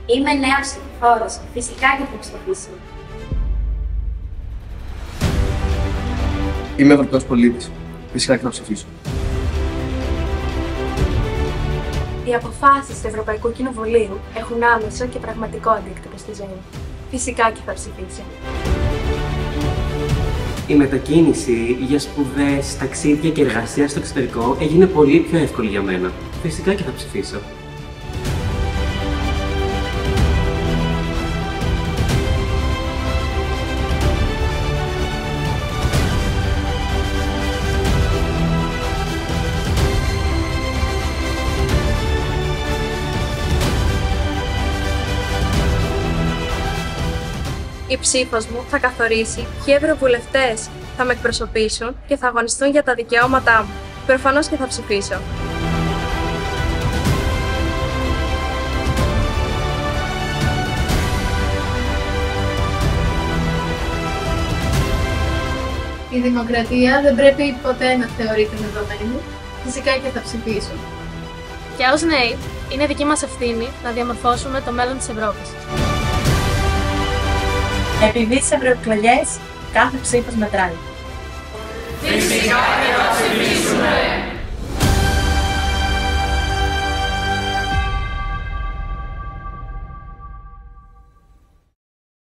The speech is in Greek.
Είμαι νέος ψηφοφόρος. Φυσικά και θα ψηφίσω. Είμαι Ευρωπαίος πολίτης. Φυσικά και θα ψηφίσω. Οι αποφάσεις του Ευρωπαϊκού Κοινοβουλίου έχουν άμεσο και πραγματικό αντίκτυπο στη ζωή μου. Φυσικά και θα ψηφίσω. Η μετακίνηση για σπουδές, ταξίδια και εργασία στο εξωτερικό έγινε πολύ πιο εύκολη για μένα. Φυσικά και θα ψηφίσω. Η ψήφος μου θα καθορίσει ποιοι ευρωβουλευτές θα με εκπροσωπήσουν και θα αγωνιστούν για τα δικαιώματά μου. Προφανώς και θα ψηφίσω. Η δημοκρατία δεν πρέπει ποτέ να θεωρείται δεδομένη. Φυσικά και θα ψηφίσω. Και ως νέοι, είναι δική μας ευθύνη να διαμορφώσουμε το μέλλον της Ευρώπης. Επειδή στις ευρωεκλογές κάθε ψήφος μετράει. Φυσικά και θα ψηφίσουμε!